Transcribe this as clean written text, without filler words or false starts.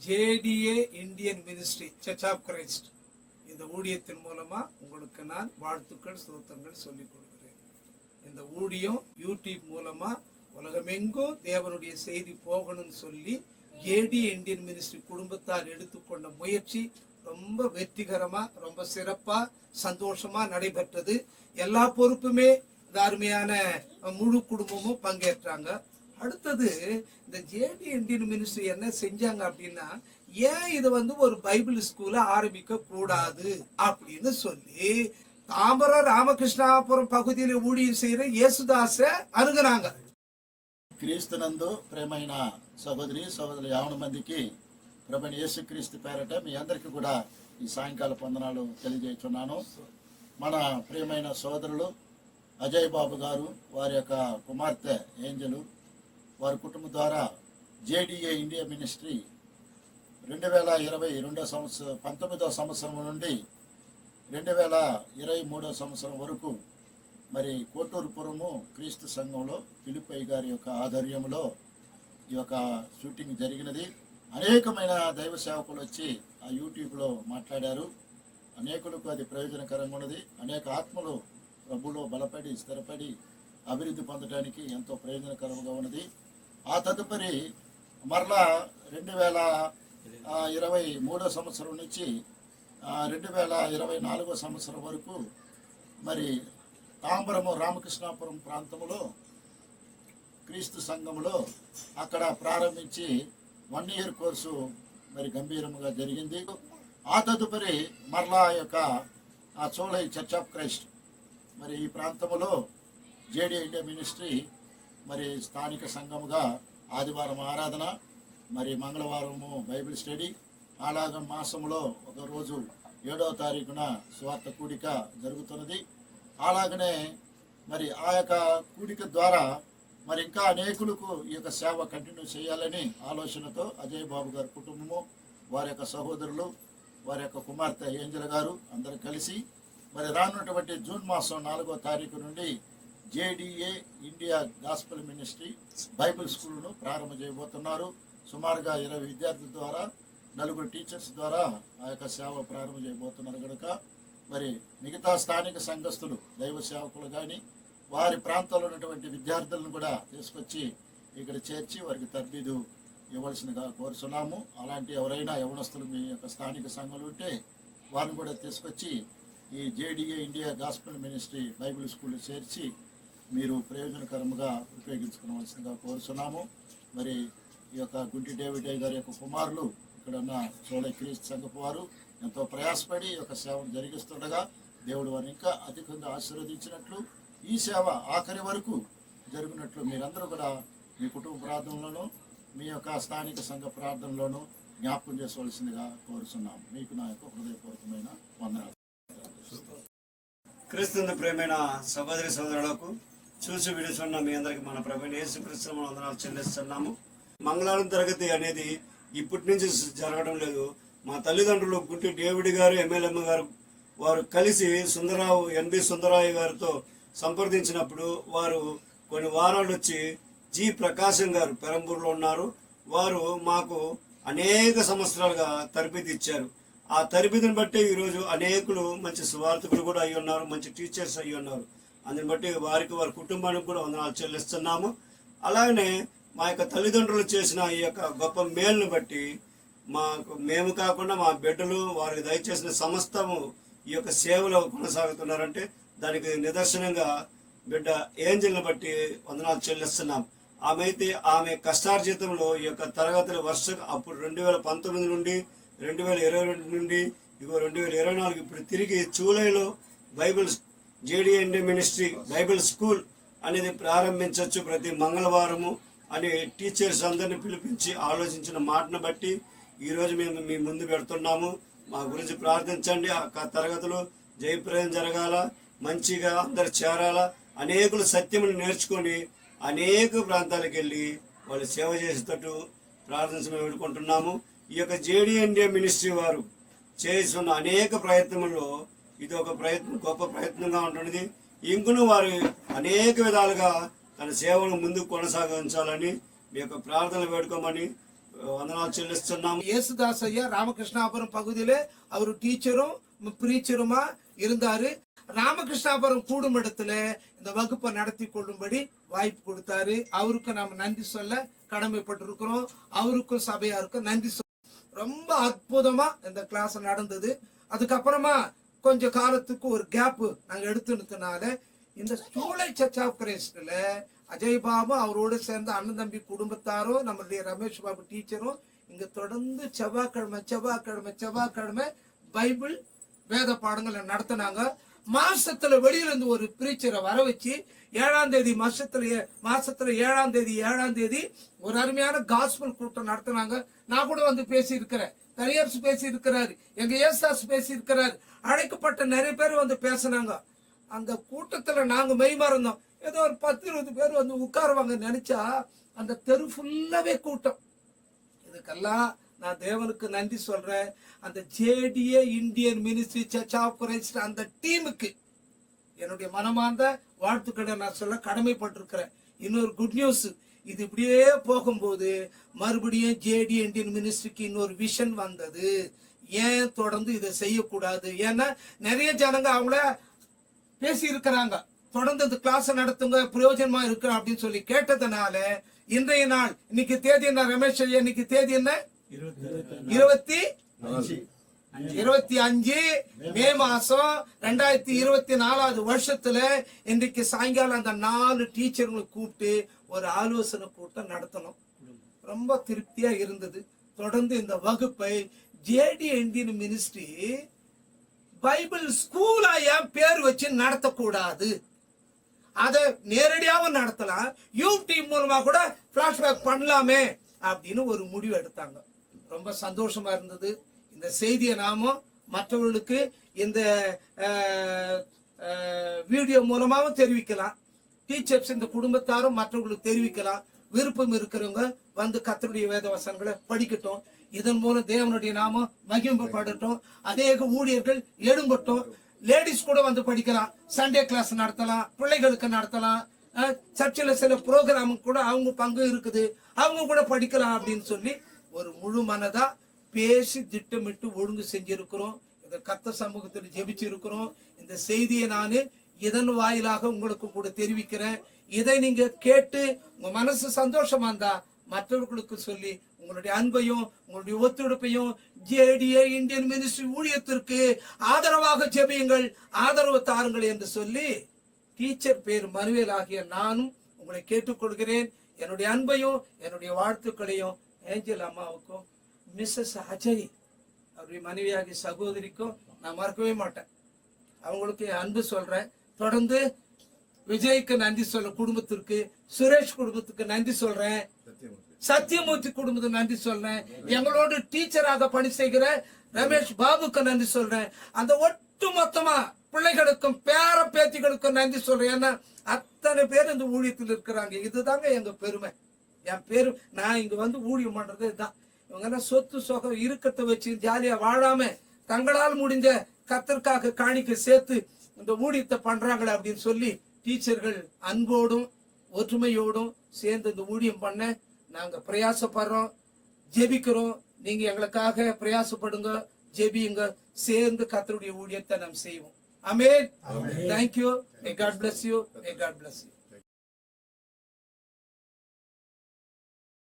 JDA Indian ministry church of Christ இந்த ஊழியத்தின் மூலமா உங்களுக்கு நான் வாழ்த்துக்கள் ஸ்தோத்திரங்கள் சொல்லிக் கொடுக்கிறேன். இந்த ஊழியம் யூடியூப் மூலமா உலகமெங்கும் தேவனுடைய செய்தி போகணும்னு சொல்லி JDA இந்தியன் மினிஸ்ட்ரி குடும்பத்தார் எடுத்துக்கொண்ட முயற்சி ரொம்ப வெற்றிகரமா ரொம்ப சிறப்பா சந்தோஷமா நடைபெற்றது. எல்லா பொறுப்புமே அருமையான முழு குடும்பமும் பங்கேற்றாங்க. அடுத்தது இந்த JDA இந்தியன் மினிஸ்ட்ரி என்ன செஞ்சாங்க அப்படின்னா, ஏன் இது ஒரு பைபிள் ஸ்கூல ஆரம்பிக்க கூடாது அப்படின்னு சொல்லி தாம்பரம் ராமகிருஷ்ணாபுரம் பகுதியில் ஊழியம் செய்யற యేసుదాస అడుగునాங்க. క్రీస్తునందు ప్రేమైన సహోదరి యావన మందికి ప్రభువైన యేసుక్రీస్తు పేరట మీ అందరికీ కూడా ఈ సాయంకాల వందనాలు తెలియజేస్తున్నాను. మన ప్రియమైన సోదరులు అజయ్ బాబు గారు వారి యొక్క కుమార్తె ఏంజలు వారి కుటుంబం ద్వారా JDA ఇండియా మినిస్ట్రీ 19వ సంవత్సరం నుండి 2023వ సంవత్సరం వరకు మరి కోటూరుపురము క్రీస్తు సంఘంలో ఫిలిప్పై గారి యొక్క ఆధ్వర్యంలో ఈ యొక్క షూటింగ్ జరిగినది. అనేకమైన దైవ సేవకులు వచ్చి ఆ యూట్యూబ్లో మాట్లాడారు. అనేకులకు అది ప్రయోజనకరంగా ఉన్నది. అనేక ఆత్మలు ప్రభులో బలపడి స్థిరపడి అభివృద్ధి పొందడానికి ఎంతో ప్రయోజనకరంగా ఉన్నది. ఆ తదుపరి మరలా 2023వ సంవత్సరం నుంచి 2024వ సంవత్సరం వరకు మరి తాంబరము రామకృష్ణాపురం ప్రాంతంలో క్రీస్తు సంఘంలో అక్కడ ప్రారంభించి 1 ఇయర్ కోర్సు మరి గంభీరంగా జరిగింది. ఆ తదుపరి మరలా యొక్క చోళై చర్చ్ ఆఫ్ క్రైస్ట్ మరి ఈ ప్రాంతంలో JDA ఇండియా మినిస్ట్రీ మరి స్థానిక సంఘముగా ఆదివారం ఆరాధన, మరి మంగళవారము బైబిల్ స్టడీ, అలాగే మాసంలో ఒకరోజు 7వ తారీఖున స్వార్థ కూడిక జరుగుతున్నది. అలాగనే మరి ఆ యొక్క కూడిక ద్వారా మరి ఇంకా అనేకులకు ఈ యొక్క సేవ కంటిన్యూ చేయాలని ఆలోచనతో అజయ్ బాబు గారి కుటుంబము, వారి యొక్క సహోదరులు, వారి యొక్క కుమార్తె ఏంజల గారు అందరూ కలిసి మరి రానున్నటువంటి జూన్ మాసం 4వ తారీఖు నుండి JDA India gospel ministry bible స్కూల్ను ప్రారంభం చేయబోతున్నారు. సుమారుగా 20 విద్యార్థుల ద్వారా 4 టీచర్స్ ద్వారా ఆ యొక్క సేవ ప్రారంభం చేయబోతున్నారు కనుక మరి మిగతా స్థానిక సంఘస్థులు దైవ సేవకులు కానీ వారి ప్రాంతంలో ఉన్నటువంటి విద్యార్థులను కూడా తీసుకొచ్చి ఇక్కడ చేర్చి వారికి తర్బీదు ఇవ్వాల్సిందిగా కోరుతున్నాము. అలాంటి ఎవరైనా యవనస్తులు మీ యొక్క స్థానిక సంఘాలు ఉంటే వారిని కూడా తీసుకొచ్చి ఈ JDA India gospel ministry Bible స్కూల్లో చేర్చి మీరు ప్రయోజనకరంగా ఉపయోగించుకోవాల్సిందిగా కోరుతున్నాము. మరి ఈ యొక్క గుంటి డేవిడ్ గారి యొక్క కుమారులు ఇక్కడ ఉన్న చోళై క్రీస్తు సంఘపు వారు ఎంతో ప్రయాసపడి ఈ యొక్క సేవను జరిగిస్తుండగా దేవుడు వారిని ఇంకా అధికంగా ఆశీర్వదించినట్లు, ఈ సేవ ఆఖరి వరకు జరిగినట్లు మీరందరూ కూడా మీ కుటుంబ ప్రార్థనలోనూ మీ యొక్క స్థానిక సంఘ ప్రార్థనలోనూ జ్ఞాపకం చేసుకోవాల్సిందిగా కోరుతున్నాం. మీకు నా యొక్క హృదయపూర్వకమైన వందనాలు. క్రీస్తు ప్రేమైన సహోదరి సోదరులకు చూసి విడుచున్న మీ అందరికి మన ప్రభువైన యేసుక్రీస్తు వందనాలు చెల్లిస్తున్నాము. మంగళవారం తరగతి అనేది ఇప్పటి నుంచి జరగడం లేదు. మా తల్లిదండ్రులు గుంటి డేవిడ్ గారు, ఎమ్మెల్యే గారు వారు కలిసి NB సుందరరావు గారితో సంప్రదించినప్పుడు వారు కొన్ని వారాలు వచ్చి జి ప్రకాశం గారు పెరంబూరులో ఉన్నారు. వారు మాకు అనేక సంవత్సరాలుగా తరబితి ఇచ్చారు. ఆ తరబితిని బట్టి ఈరోజు అనేకులు మంచి సువార్థకులు కూడా అయ్యి ఉన్నారు, మంచి టీచర్స్ అయ్యి ఉన్నారు. అందుని బట్టి వారికి వారి కుటుంబానికి కూడా వందనాలు చెల్లిస్తున్నాము. అలాగనే మా యొక్క తల్లిదండ్రులు చేసిన ఈ యొక్క గొప్ప మేలును బట్టి మేము కాకుండా మా బిడ్డలు వారికి దయచేసిన సమస్తము ఈ యొక్క సేవలో కొనసాగుతున్నారంటే దానికి నిదర్శనంగా బిడ్డ ఏంజల్ని బట్టి వందనాలు చెల్లిస్తున్నాం. ఆమె కష్టార్జితంలో ఈ యొక్క తరగతుల అప్పుడు 2019 నుండి 2022 నుండి 2024 ఇప్పుడు తిరిగి జూలైలో JDA India ministry Bible school అనేది ప్రారంభించవచ్చు ప్రతి మంగళవారము అని టీచర్స్ అందరినీ పిలిపించి ఆలోచించిన మాటను బట్టి ఈరోజు మేము మీ ముందు పెడుతున్నాము. మా గురించి ప్రార్థించండి. ఆ తరగతులు జయప్రదం జరగాల, మంచిగా అందరు చేరాలా, అనేకులు సత్యమును నేర్చుకొని అనేక ప్రాంతాలకు వెళ్ళి వాళ్ళు సేవ చేసేటట్టు ప్రార్థించమని వేడుకుంటున్నాము. ఈ యొక్క JDA ఇండియా మినిస్ట్రీ వారు చేస్తున్న అనేక ప్రయత్నంలో ఇది ఒక గొప్ప ప్రయత్నంగా ఉంటుంది. ఇంకను వారు అనేక విధాలుగా తన సేవను ముందుకు కొనసాగించాలని మీ యొక్క ప్రార్థనలు వేడుకోమని వందనాలు చెల్లిస్తున్నాము. యేசுதாஸ் ஐயா ராமகிருஷ்ணாபுரம் பகுதியிலே அவர் டீச்சரும் பிரீச்சருமா இருந்தாரு. ராமகிருஷ்ணாபுரம் கூடும் இடத்துல இந்த வகுப்பை நடத்தி கொள்ளும்படி வாய்ப்பு கொடுத்தாரு. அவருக்கு நாம நன்றி சொல்ல கடமைப்பட்டிருக்கிறோம். அவருக்கும் சபையாருக்கும் நன்றி சொல்ல. ரொம்ப அற்புதமா இந்த கிளாஸ் நடந்தது. அதுக்கப்புறமா கொஞ்ச காலத்துக்கு ஒரு கேப் நாங்க எடுத்துனதுனால இந்த ஜூலை சர்ச் ஆஃப் கிரைஸ்ட்ல அஜய் பாபு அவரோடு சேர்ந்த அண்ணன் தம்பி குடும்பத்தாரும் நம்மளுடைய ரமேஷ் பாபு டீச்சரும் இங்க தொடர்ந்து செவ்வாய்க்கிழமை பைபிள் வேத பாடங்களை நடத்தினாங்க. மாசத்துல வெளியில இருந்து ஒரு பிரீச்சரை வர வச்சு 7ஆம் தேதி மாசத்துல 7ஆம் தேதி ஒரு அருமையான காஸ்பல் கூட்டம் நடத்தினாங்க. நான் கூட வந்து பேசி இருக்கிறேன், தனியார் பேசி இருக்கிறாரு, எங்க ஏசாஸ் பேசி இருக்கிறாரு, அழைக்கப்பட்ட நிறைய பேர் வந்து பேசினாங்க. அந்த கூட்டத்துல நாங்க மெய்மறந்தோம். ஏதோ ஒரு 10-20 பேர் வந்து உட்காருவாங்க நினைச்சா அந்த தெரு ஃபுல்லாவே கூட்டம். இதுக்கெல்லாம் நான் தேவனுக்கு நன்றி சொல்றேன். அந்த JDA Indian ministry church of Christ அந்த டீமுக்கு என்னுடைய மனமார்ந்த வாழ்த்துக்களை நான் சொல்ல கடமைப்பட்டிருக்கிறேன். இன்னொரு குட் நியூஸ், இது இப்படியே போகும்போது மறுபடியும் ஜேடிஏ இந்தியன் மினிஸ்ட்ரிக்கு இன்னொரு விஷன் வந்தது. ஏன் தொடர்ந்து இதை செய்யக்கூடாது? ஏன்னா நிறைய ஜனங்க அவங்கள பேசி இருக்கிறாங்க, தொடர்ந்து இந்த கிளாஸ் நடத்துங்க, பிரயோஜனமா இருக்கு அப்படின்னு சொல்லி கேட்டதுனால இன்றைய நாள், இன்னைக்கு தேதி என்ன ரமேஷ் ஐயா? இன்னைக்கு தேதி என்ன? 25 மே மாசம் 2024 வருஷத்துல இன்றைக்கு சாயங்காலம் அந்த 4 டீச்சர்களை கூப்பிட்டு ஒரு ஆலோசனை கூட்டம் நடத்தணும். ரொம்ப திருப்தியா இருந்தது. தொடர்ந்து இந்த வகுப்பை ஜேடி இந்தியன் மினிஸ்ட்ரி பைபிள் ஸ்கூலா ஏன் பேர் வச்சு நடத்தக்கூடாது, அதை நேரடியாகவும் நடத்தலாம், யூடியூப் மூலமா கூட பிளாஷ்பேக் பண்ணலாமே அப்படின்னு ஒரு முடிவு எடுத்தாங்க. ரொம்ப சந்தோஷமா இருந்தது. இந்த செய்தியை நாமும் மற்றவர்களுக்கு இந்த வீடியோ மூலமாகவும் தெரிவிக்கலாம். டீச்சர்ஸ் இந்த குடும்பத்தாரும் மற்றவர்களுக்கு தெரிவிக்கலாம். விருப்பம் இருக்கிறவங்க வந்து கர்த்தருடைய வேத வசனங்களை படிக்கட்டும். இதன் மூலம் தேவனுடைய நாமம் மகிமைப்படட்டும். அநேக ஊழியர்கள் எழும்பட்டும். லேடிஸ் கூட வந்து படிக்கலாம். சண்டே கிளாஸ் நடத்தலாம், பிள்ளைகளுக்கு நடத்தலாம். சர்ச்சில் சில ப்ரோக்ராம் கூட அவங்க பங்கு இருக்குது, அவங்க கூட படிக்கலாம் அப்படின்னு சொல்லி ஒரு முழு மனதா பேசி திட்டமிட்டு ஒழுங்கு செஞ்சிருக்கிறோம். இந்த கர்த்தர் சமூகத்தில் ஜெபிச்சிருக்கிறோம். இந்த செய்தியை நான் இதன் வாயிலாக உங்களுக்கு கூட தெரிவிக்கிறேன். இதை நீங்க கேட்டு உங்க மனசு சந்தோஷமா இருந்தா மற்றவர்களுக்கு சொல்லி உங்களுடைய அன்பையும் உங்களுடைய ஒத்துழைப்பையும் ஜேடிஏ இந்தியன் மினிஸ்ட்ரி ஊழியத்திற்கு ஆதரவாக ஜெபியுங்கள், ஆதரவு தாருங்கள் என்று சொல்லி டீச்சர் பேர் மனுவேல் ஆகிய நானும் உங்களை கேட்டுக்கொள்கிறேன். என்னுடைய அன்பையும் என்னுடைய வாழ்த்துக்களையும் ஏஞ்சல் அம்மாவுக்கும் மிஸ்ஸஸ் அஜய் அவருடைய மனைவியாகிய சகோதரிக்கும் நான் மறக்கவே மாட்டேன். அவங்களுக்கு என் அன்பு சொல்றேன். தொடர்ந்து விஜய்க்கு நன்றி சொல்ல குடும்பத்திற்கு, சுரேஷ் குடும்பத்துக்கு நன்றி சொல்றேன், சத்தியமூர்த்தி குடும்பத்துக்கு நன்றி சொல்றேன், எங்களோட டீச்சராக பணி செய்கிற ரமேஷ் பாபுக்கு நன்றி சொல்றேன். அந்த ஒட்டு மொத்தமா பிள்ளைகளுக்கும் பேர பேத்திகளுக்கும் நன்றி சொல்றேன். ஏன்னா அத்தனை பேர் இந்த ஊழியத்தில் இருக்கிறாங்க. இதுதாங்க எங்க பெருமை. என் பேரு நான் இங்க வந்து ஊழியம் பண்றது இதுதான். இவங்க சொத்து சொகம் இருக்கத்தை வச்சு ஜாலியா வாழாம தங்களால் முடிஞ்ச கர்த்தருக்காக காணிக்கை சேர்த்து இந்த ஊழியத்தை பண்றாங்களே அப்படின்னு சொல்லி டீச்சர்கள் அன்போடும் ஒற்றுமையோடும் சேர்ந்து இந்த ஊழியம் பண்ண நாங்க பிரயாசப்படுறோம், ஜெபிக்கிறோம். நீங்க எங்களுக்காக பிரயாசப்படுங்க, ஜெபியுங்க, சேர்ந்து கர்த்தருடைய ஊழியத்தை நாம் செய்வோம். ஆமென். Thank you. May God bless you. May God bless you.